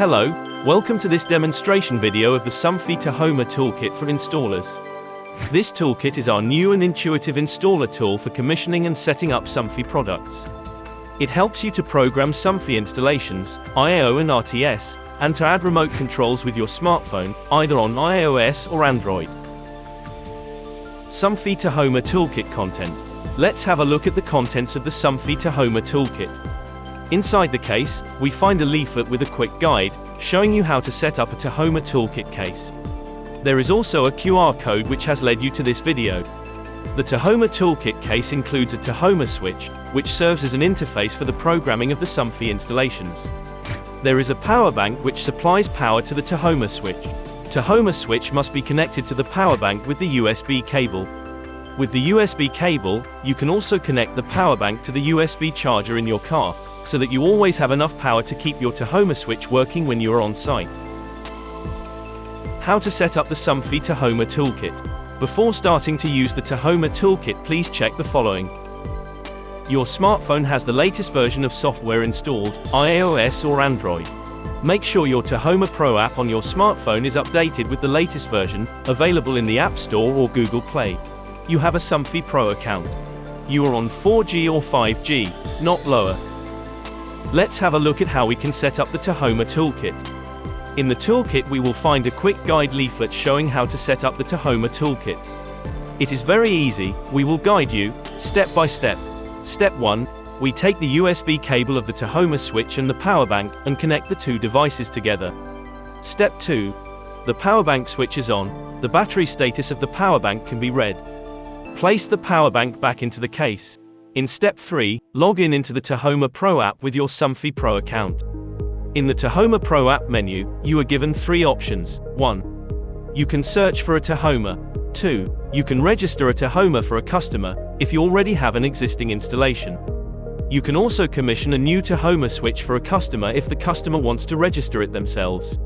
Hello, welcome to this demonstration video of the Somfy TaHoma Toolkit for installers. This toolkit is our new and intuitive installer tool for commissioning and setting up Somfy products. It helps you to program Somfy installations, IO and RTS, and to add remote controls with your smartphone, either on iOS or Android. Somfy TaHoma Toolkit content. Let's have a look at the contents of the Somfy TaHoma Toolkit. Inside the case, we find a leaflet with a quick guide, showing you how to set up a TaHoma Toolkit case. There is also a QR code which has led you to this video. The TaHoma Toolkit case includes a TaHoma switch, which serves as an interface for the programming of the Somfy installations. There is a power bank which supplies power to the TaHoma switch. TaHoma switch must be connected to the power bank with the USB cable. With the USB cable, you can also connect the power bank to the USB charger in your car, so that you always have enough power to keep your TaHoma switch working when you are on site. How to set up the Somfy TaHoma Toolkit. Before starting to use the TaHoma Toolkit, please check the following. Your smartphone has the latest version of software installed, iOS or Android. Make sure your TaHoma Pro app on your smartphone is updated with the latest version, available in the App Store or Google Play. You have a Somfy Pro account. You are on 4G or 5G, not lower. Let's have a look at how we can set up the TaHoma Toolkit. In the toolkit we will find a quick guide leaflet showing how to set up the TaHoma Toolkit. It is very easy, we will guide you, step by step. Step 1. We take the USB cable of the TaHoma switch and the power bank, and connect the two devices together. Step 2. The power bank switch is on, the battery status of the power bank can be read. Place the power bank back into the case. In step 3, log in into the TaHoma Pro app with your Somfy Pro account. In the TaHoma Pro app menu, you are given 3 options. 1. You can search for a TaHoma. 2. You can register a TaHoma for a customer, if you already have an existing installation. You can also commission a new TaHoma switch for a customer if the customer wants to register it themselves.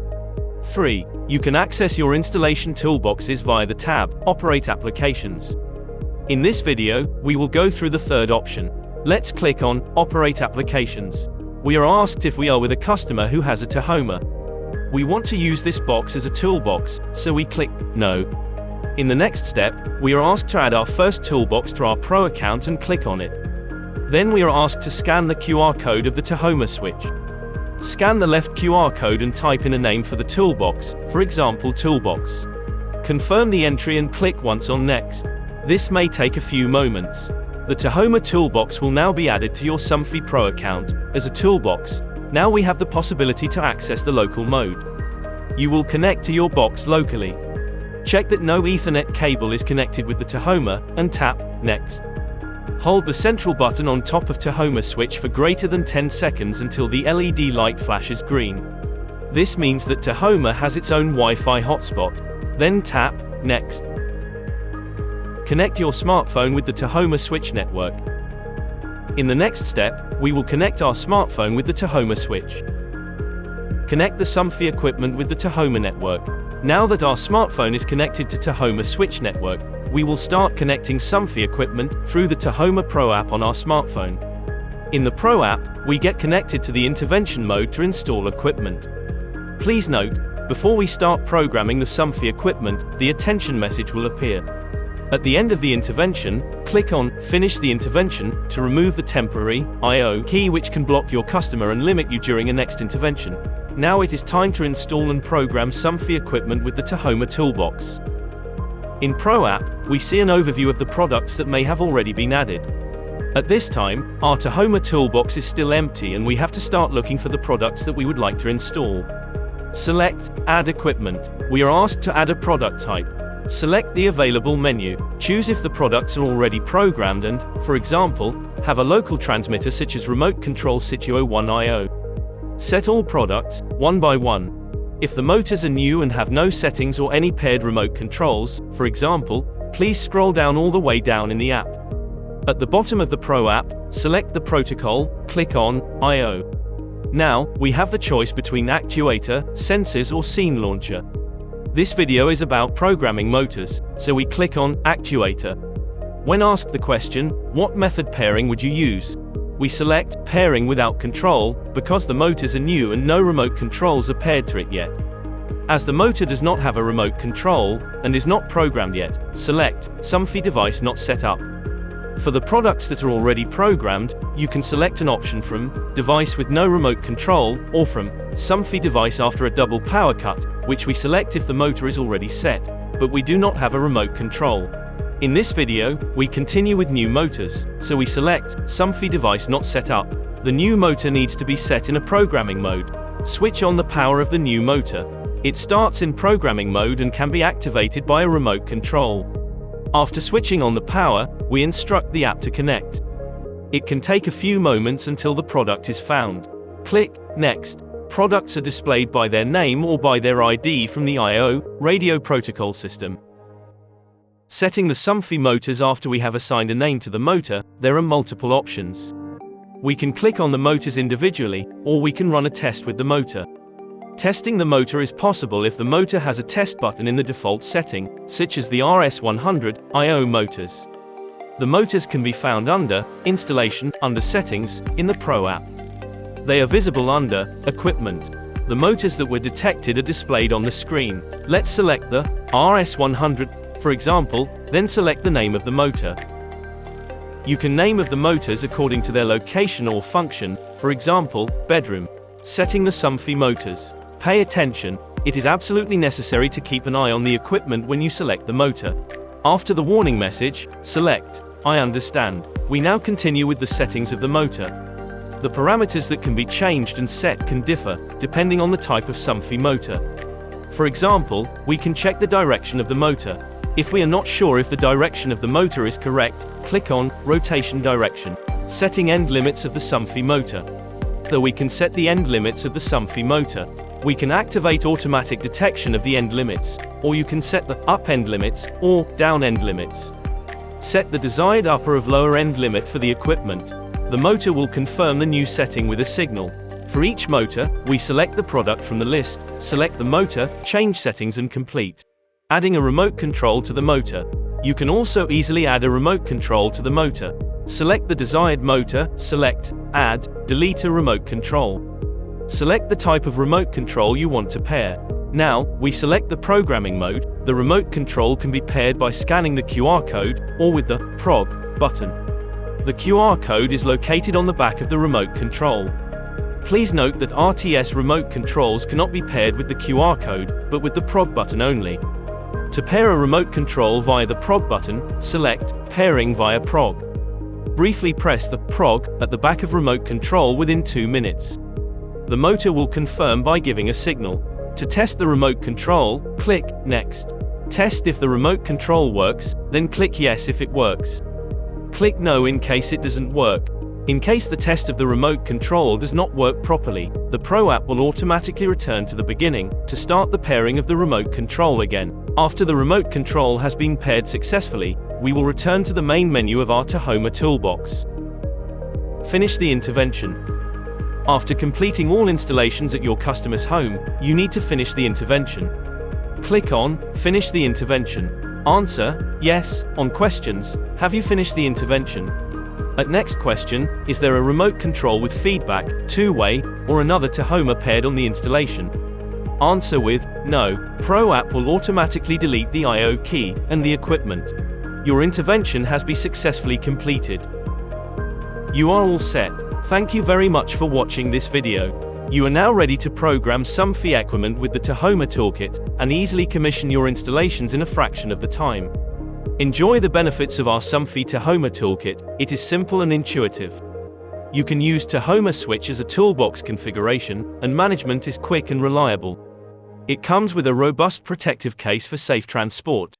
3. You can access your installation toolboxes via the tab, Operate Applications. In this video, we will go through the third option. Let's click on Operate Applications. We are asked if we are with a customer who has a TaHoma. We want to use this box as a toolbox, so we click No. In the next step, we are asked to add our first toolbox to our Pro account and click on it. Then we are asked to scan the QR code of the TaHoma switch. Scan the left QR code and type in a name for the toolbox, for example Toolbox. Confirm the entry and click once on Next. This may take a few moments. The TaHoma toolbox will now be added to your Somfy Pro account, as a toolbox. Now we have the possibility to access the local mode. You will connect to your box locally. Check that no Ethernet cable is connected with the TaHoma, and tap Next. Hold the central button on top of TaHoma switch for greater than 10 seconds until the LED light flashes green. This means that TaHoma has its own Wi-Fi hotspot. Then tap Next. Connect your smartphone with the TaHoma switch network. In the next step, we will connect our smartphone with the TaHoma switch. Connect the Somfy equipment with the TaHoma network. Now that our smartphone is connected to TaHoma switch network, we will start connecting Somfy equipment through the TaHoma Pro app on our smartphone. In the Pro app, we get connected to the intervention mode to install equipment. Please note, before we start programming the Somfy equipment, the attention message will appear. At the end of the intervention, click on Finish the intervention to remove the temporary I/O key which can block your customer and limit you during a next intervention. Now it is time to install and program Somfy equipment with the TaHoma toolbox. In Pro app, we see an overview of the products that may have already been added. At this time, our TaHoma toolbox is still empty and we have to start looking for the products that we would like to install. Select Add Equipment. We are asked to add a product type. Select the available menu. Choose if the products are already programmed and, for example, have a local transmitter such as Remote Control Situ 01 IO. Set all products, one by one. If the motors are new and have no settings or any paired remote controls, for example, please scroll down all the way down in the app. At the bottom of the Pro app, select the protocol, click on IO. Now, we have the choice between actuator, sensors or scene launcher. This video is about programming motors, so we click on Actuator. When asked the question, what method pairing would you use? We select Pairing Without Control, because the motors are new and no remote controls are paired to it yet. As the motor does not have a remote control, and is not programmed yet, select Somfy Device Not Set Up. For the products that are already programmed, you can select an option from Device with no remote control, or from Somfy Device after a double power cut, which we select if the motor is already set, but we do not have a remote control. In this video, we continue with new motors, so we select Somfy Device Not Set Up. The new motor needs to be set in a programming mode. Switch on the power of the new motor. It starts in programming mode and can be activated by a remote control. After switching on the power, we instruct the app to connect. It can take a few moments until the product is found. Click Next. Products are displayed by their name or by their ID from the I/O radio protocol system. Setting the Somfy motors after we have assigned a name to the motor, there are multiple options. We can click on the motors individually, or we can run a test with the motor. Testing the motor is possible if the motor has a test button in the default setting, such as the RS100 I/O motors. The motors can be found under Installation, under Settings, in the Pro app. They are visible under Equipment. The motors that were detected are displayed on the screen. Let's select the RS100, for example, then select the name of the motor. You can name of the motors according to their location or function, for example, bedroom. Setting the Somfy motors. Pay attention, it is absolutely necessary to keep an eye on the equipment when you select the motor. After the warning message, select I understand. We now continue with the settings of the motor. The parameters that can be changed and set can differ, depending on the type of Somfy motor. For example, we can check the direction of the motor. If we are not sure if the direction of the motor is correct, click on Rotation Direction. Setting end limits of the Somfy motor. Though we can set the end limits of the Somfy motor. We can activate automatic detection of the end limits, or you can set the up end limits, or down end limits. Set the desired upper or lower end limit for the equipment. The motor will confirm the new setting with a signal. For each motor, we select the product from the list, select the motor, change settings and complete. Adding a remote control to the motor. You can also easily add a remote control to the motor. Select the desired motor, select, add, delete a remote control. Select the type of remote control you want to pair. Now, we select the programming mode. The remote control can be paired by scanning the QR code, or with the Prog button. The QR code is located on the back of the remote control. Please note that RTS remote controls cannot be paired with the QR code, but with the Prog button only. To pair a remote control via the Prog button, select Pairing via Prog. Briefly press the Prog at the back of remote control within 2 minutes. The motor will confirm by giving a signal. To test the remote control, click Next. Test if the remote control works, then click Yes if it works. Click No in case it doesn't work. In case the test of the remote control does not work properly, the Pro app will automatically return to the beginning, to start the pairing of the remote control again. After the remote control has been paired successfully, we will return to the main menu of our TaHoma toolbox. Finish the intervention. After completing all installations at your customer's home, you need to finish the intervention. Click on Finish the intervention. Answer Yes on questions. Have you finished the intervention? At next question, is there a remote control with feedback, two-way, or another TaHoma paired on the installation? Answer with No. Pro app will automatically delete the I/O key and the equipment. Your intervention has been successfully completed. You are all set. Thank you very much for watching this video. You are now ready to program Somfy equipment with the TaHoma Toolkit, and easily commission your installations in a fraction of the time. Enjoy the benefits of our Somfy TaHoma Toolkit. It is simple and intuitive. You can use TaHoma Switch as a toolbox configuration, and management is quick and reliable. It comes with a robust protective case for safe transport.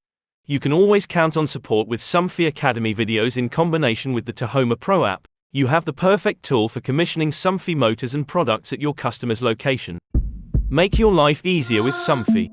You can always count on support with Somfy Academy videos in combination with the TaHoma Pro app. You have the perfect tool for commissioning Somfy motors and products at your customer's location. Make your life easier with Somfy.